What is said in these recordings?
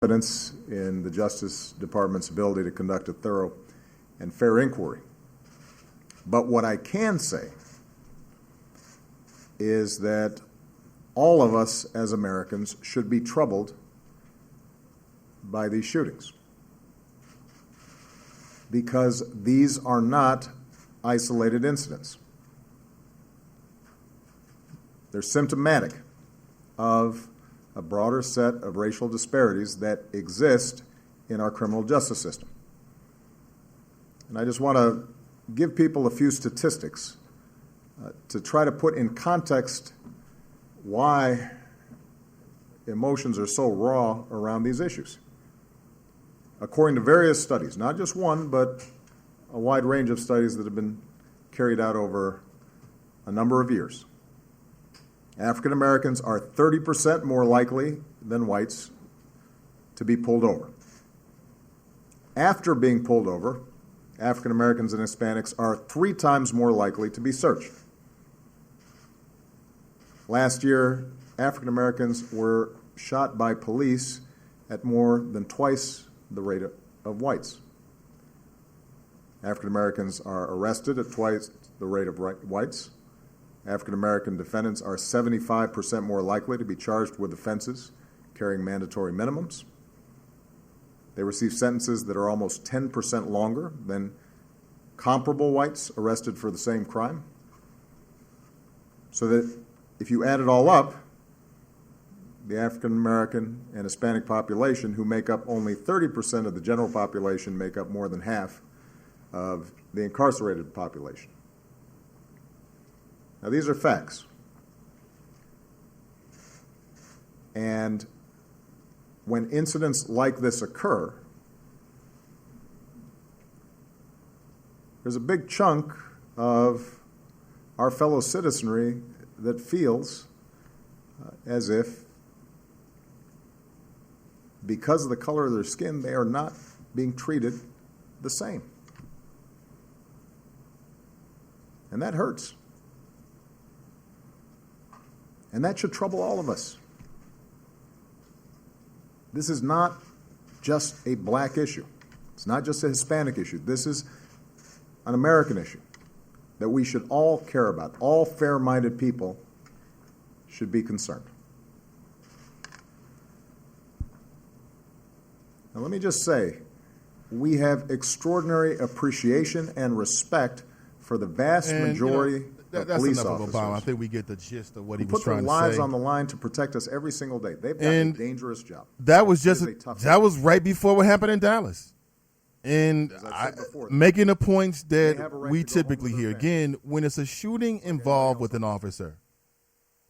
confidence in the Justice Department's ability to conduct a thorough and fair inquiry. But what I can say is that all of us as Americans should be troubled by these shootings, because these are not isolated incidents. They're symptomatic of a broader set of racial disparities that exist in our criminal justice system. And I just want to give people a few statistics to try to put in context why emotions are so raw around these issues. According to various studies, not just one, but a wide range of studies that have been carried out over a number of years, African Americans are 30% more likely than whites to be pulled over. After being pulled over, African Americans and Hispanics are 3 times more likely to be searched. Last year, African Americans were shot by police at more than twice the rate of whites. African Americans are arrested at twice the rate of whites. African American defendants are 75% more likely to be charged with offenses carrying mandatory minimums. They receive sentences that are almost 10% longer than comparable whites arrested for the same crime. So that if you add it all up, the African American and Hispanic population, who make up only 30% of the general population, make up more than half of the incarcerated population. Now, these are facts. And when incidents like this occur, there's a big chunk of our fellow citizenry that feels as if, because of the color of their skin, they are not being treated the same. And that hurts. And that should trouble all of us. This is not just a black issue. It's not just a Hispanic issue. This is an American issue that we should all care about. All fair-minded people should be concerned. Now, let me just say, we have extraordinary appreciation and respect for the vast majority of police officers. I think we get the gist of what he was trying to say. Put their lives on the line to protect us every single day. They've got a dangerous job. That was was right before what happened in Dallas. And making the points that we typically hear. Again, when it's a shooting involved with an officer,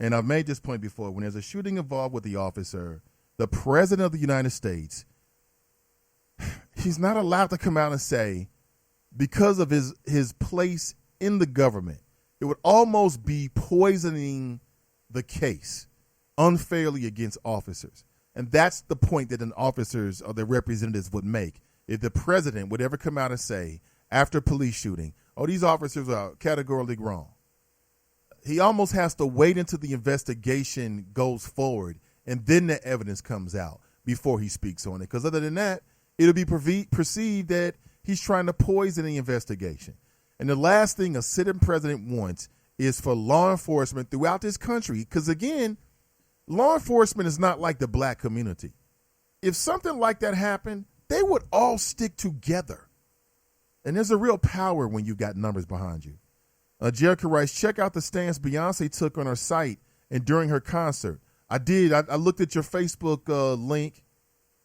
and I've made this point before, when there's a shooting involved with the officer, the President of the United States, he's not allowed to come out and say, because of his place in the government, it would almost be poisoning the case unfairly against officers. And that's the point that an officers or their representatives would make. If the president would ever come out and say, after police shooting, oh, these officers are categorically wrong, he almost has to wait until the investigation goes forward and then the evidence comes out before he speaks on it. Because other than that, it'll be perceived that he's trying to poison the investigation. And the last thing a sitting president wants is for law enforcement throughout this country, because, again, law enforcement is not like the black community. If something like that happened, they would all stick together. And there's a real power when you got numbers behind you. Jericho writes, check out the stance Beyonce took on her site and during her concert. I did. I looked at your Facebook link,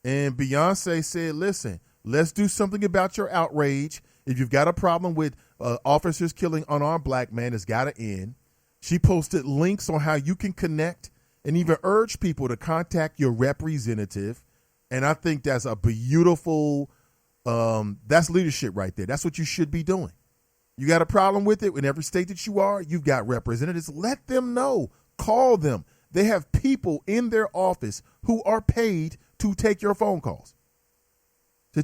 and Beyonce said, listen, let's do something about your outrage. If you've got a problem with officers killing unarmed black men, it's got to end. She posted links on how you can connect and even urge people to contact your representative. And I think that's a beautiful, that's leadership right there. That's what you should be doing. You got a problem with it in every state that you are, you've got representatives. Let them know. Call them. They have people in their office who are paid to take your phone calls. To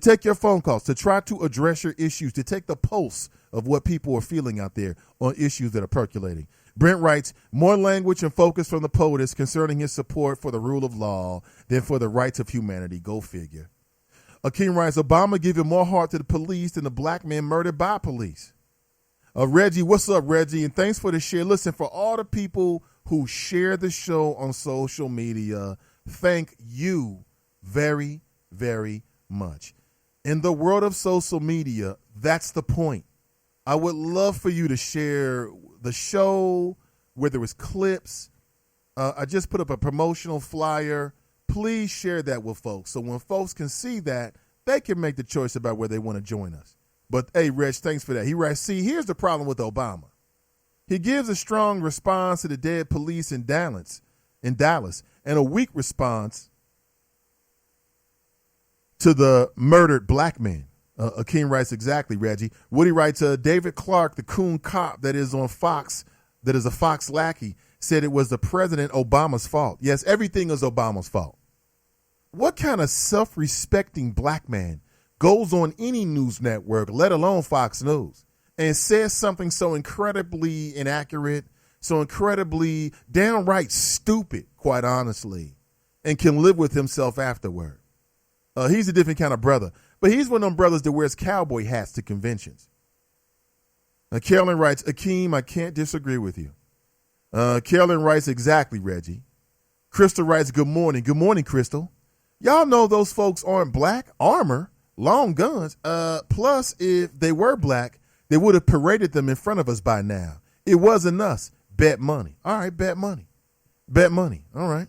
try to address your issues, to take the pulse of what people are feeling out there on issues that are percolating. Brent writes, more language and focus from the POTUS concerning his support for the rule of law than for the rights of humanity. Go figure. Akeem writes, Obama giving more heart to the police than the black men murdered by police. Reggie, what's up, Reggie? And thanks for the share. Listen, for all the people who share the show on social media, thank you very, very much. In the world of social media, that's the point. I would love for you to share the show, whether it's clips. I just put up a promotional flyer. Please share that with folks. So when folks can see that, they can make the choice about where they want to join us. But, hey, Reg, thanks for that. He writes, see, here's the problem with Obama. He gives a strong response to the dead police in Dallas, and a weak response to the murdered black men. Akeem writes, exactly, Reggie. Woody writes, David Clark, the coon cop that is on Fox, that is a Fox lackey, said it was the President Obama's fault. Yes, everything is Obama's fault. What kind of self-respecting black man goes on any news network, let alone Fox News, and says something so incredibly inaccurate, so incredibly downright stupid, quite honestly, and can live with himself afterward? He's a different kind of brother, but he's one of them brothers that wears cowboy hats to conventions. Carolyn writes, Akeem, I can't disagree with you. Carolyn writes, exactly, Reggie. Crystal writes, good morning. Good morning, Crystal. Y'all know those folks aren't black. Armor, long guns. Plus, if they were black, they would have paraded them in front of us by now. It wasn't us. Bet money. All right, bet money. Bet money. All right.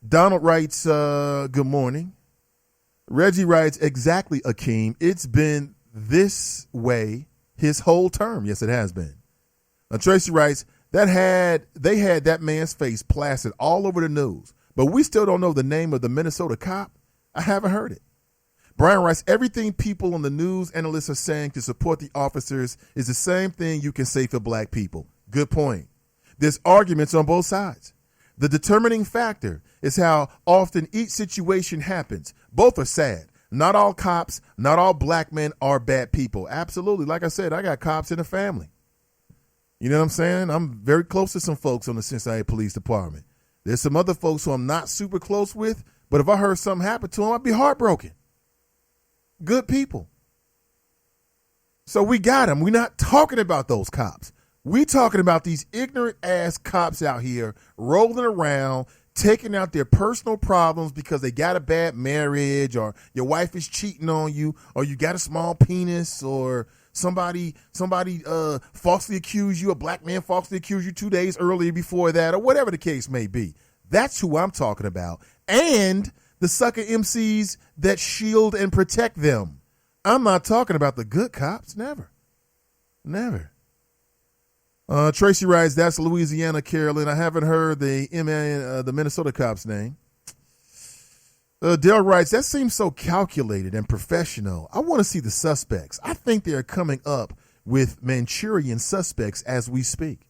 Donald writes, good morning. Reggie writes, exactly, Akeem. It's been this way his whole term. Yes, it has been. Tracy writes, they had that man's face plastered all over the news, but we still don't know the name of the Minnesota cop. I haven't heard it. Brian writes, everything people on the news analysts are saying to support the officers is the same thing you can say for black people. Good point. There's arguments on both sides. The determining factor is how often each situation happens. Both are sad. Not all cops, not all black men are bad people. Absolutely. Like I said, I got cops in the family. You know what I'm saying? I'm very close to some folks on the Cincinnati Police Department. There's some other folks who I'm not super close with, but if I heard something happen to them, I'd be heartbroken. Good people. So we got them. We're not talking about those cops. We talking about these ignorant ass cops out here rolling around, taking out their personal problems because they got a bad marriage, or your wife is cheating on you, or you got a small penis, or somebody falsely accused you, a black man falsely accused you 2 days earlier before that, or whatever the case may be. That's who I'm talking about. And the sucker MCs that shield and protect them. I'm not talking about the good cops. Never. Never. Tracy writes, that's Louisiana, Carolyn. I haven't heard the Minnesota cop's name. Dale writes, that seems so calculated and professional. I want to see the suspects. I think they're coming up with Manchurian suspects as we speak.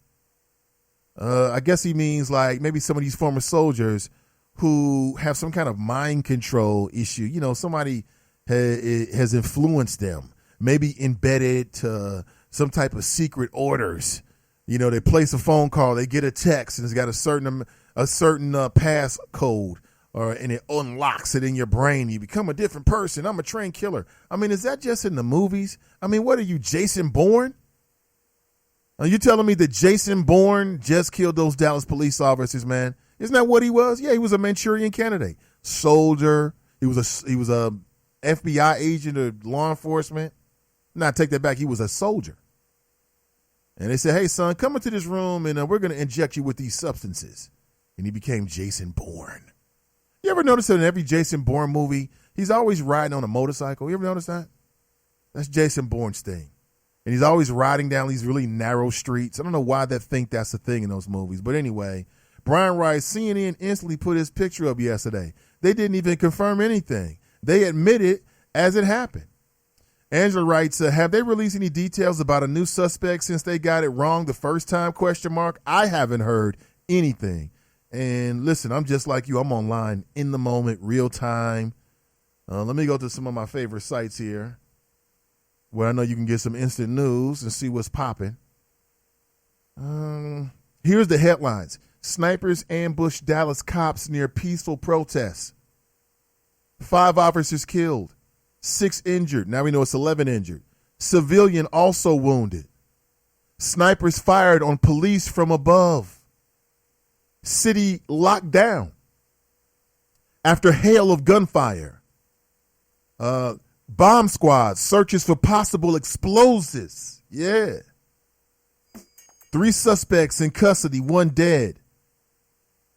I guess he means like maybe some of these former soldiers who have some kind of mind control issue. You know, somebody has influenced them, maybe embedded to some type of secret orders. You know, they place a phone call, they get a text, and it's got a certain pass code, and it unlocks it in your brain. You become a different person. I'm a trained killer. I mean, is that just in the movies? I mean, what are you, Jason Bourne? Are you telling me that Jason Bourne just killed those Dallas police officers, man? Isn't that what he was? Yeah, he was a Manchurian candidate, soldier. He was a FBI agent or law enforcement. No, I take that back. He was a soldier. And they said, hey, son, come into this room and we're going to inject you with these substances. And he became Jason Bourne. You ever notice that in every Jason Bourne movie, he's always riding on a motorcycle? You ever notice that? That's Jason Bourne's thing. And he's always riding down these really narrow streets. I don't know why they think that's the thing in those movies. But anyway, Brian writes, CNN instantly put his picture up yesterday. They didn't even confirm anything. They admitted as it happened. Angela writes, have they released any details about a new suspect since they got it wrong the first time, ? I haven't heard anything. And listen, I'm just like you. I'm online in the moment, real time. Let me go to some of my favorite sites here where I know you can get some instant news and see what's popping. Here's the headlines. Snipers ambush Dallas cops near peaceful protests. 5 officers killed. 6 injured. Now we know it's 11 injured. Civilian also wounded. Snipers fired on police from above. City locked down after hail of gunfire. Bomb squad searches for possible explosives. Yeah. 3 suspects in custody, 1 dead.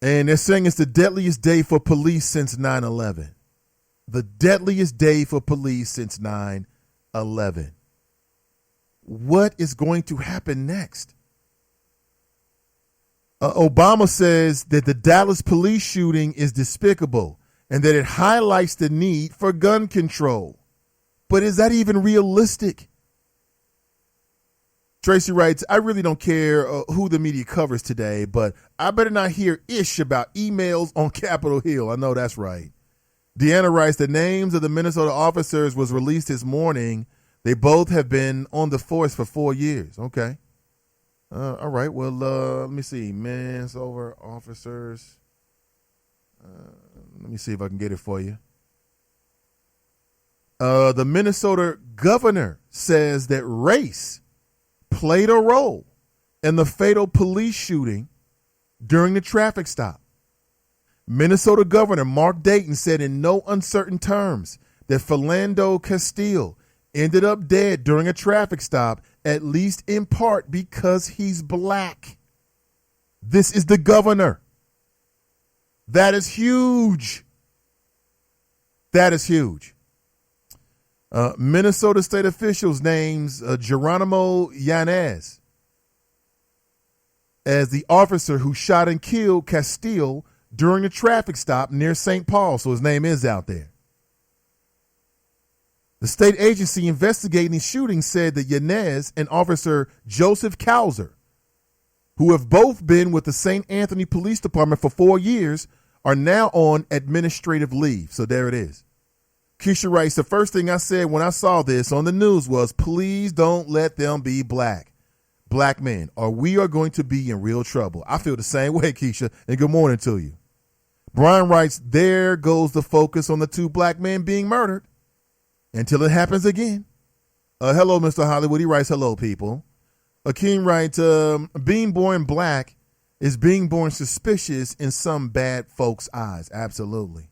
And they're saying it's the deadliest day for police since 9/11. The deadliest day for police since 9/11. What is going to happen next? Obama says that the Dallas police shooting is despicable and that it highlights the need for gun control. But is that even realistic? Tracy writes, I really don't care who the media covers today, but I better not hear ish about emails on Capitol Hill. I know that's right. Deanna writes, the names of the Minnesota officers was released this morning. They both have been on the force for 4 years. Okay. All right. Well, let me see. Minnesota officers. Let me see if I can get it for you. The Minnesota governor says that race played a role in the fatal police shooting during the traffic stop. Minnesota Governor Mark Dayton said in no uncertain terms that Philando Castile ended up dead during a traffic stop, at least in part because he's black. This is the governor. That is huge. That is huge. Minnesota state officials names Geronimo Yanez as the officer who shot and killed Castile during the traffic stop near St. Paul, so his name is out there. The state agency investigating the shooting said that Yanez and Officer Joseph Kauser, who have both been with the St. Anthony Police Department for 4 years, are now on administrative leave. So there it is. Keisha writes, the first thing I said when I saw this on the news was, please don't let them be black men, or we are going to be in real trouble. I feel the same way, Keisha, and good morning to you. Brian writes, there goes the focus on the 2 black men being murdered until it happens again. Hello, Mr. Hollywood. He writes, hello, people. Akeem writes, being born black is being born suspicious in some bad folks' eyes. Absolutely.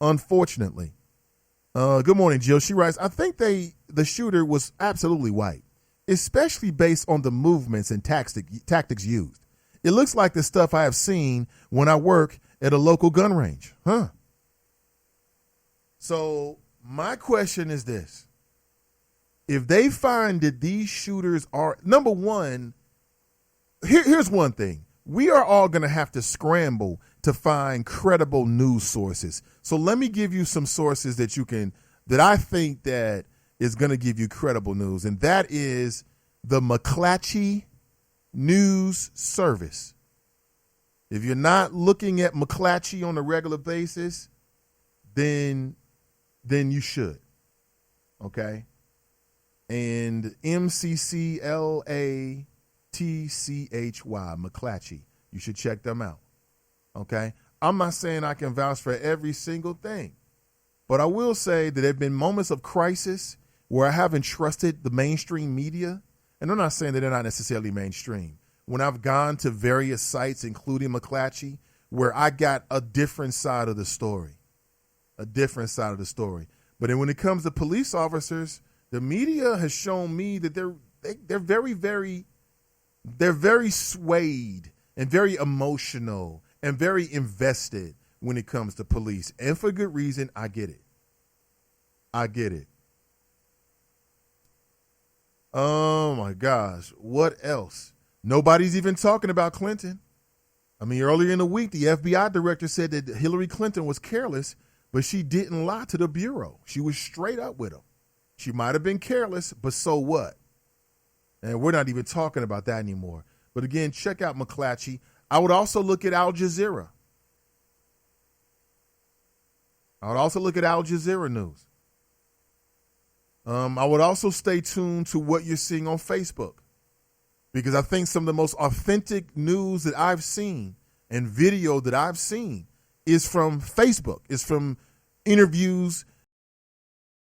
Unfortunately. Good morning, Jill. She writes, I think the shooter was absolutely white, especially based on the movements and tactics used. It looks like the stuff I have seen when I work at a local gun range. So my question is this. If they find that these shooters are, number one, here's one thing. We are all going to have to scramble to find credible news sources. So let me give you some sources that I think that is going to give you credible news. And that is the McClatchy News Service. If you're not looking at McClatchy on a regular basis, then you should. Okay. And MCCLATCHY, McClatchy. You should check them out. Okay. I'm not saying I can vouch for every single thing, but I will say that there have been moments of crisis where I haven't trusted the mainstream media. And I'm not saying that they're not necessarily mainstream. When I've gone to various sites, including McClatchy, where I got a different side of the story. But then when it comes to police officers, the media has shown me that they're very swayed and very emotional and very invested when it comes to police. And for good reason, I get it. Oh, my gosh. What else? Nobody's even talking about Clinton. I mean, earlier in the week, the FBI director said that Hillary Clinton was careless, but she didn't lie to the Bureau. She was straight up with him. She might have been careless, but so what? And we're not even talking about that anymore. But again, check out McClatchy. I would also look at Al Jazeera. News. I would also stay tuned to what you're seeing on Facebook. because I think some of the most authentic news that I've seen and video that I've seen is from Facebook, is from interviews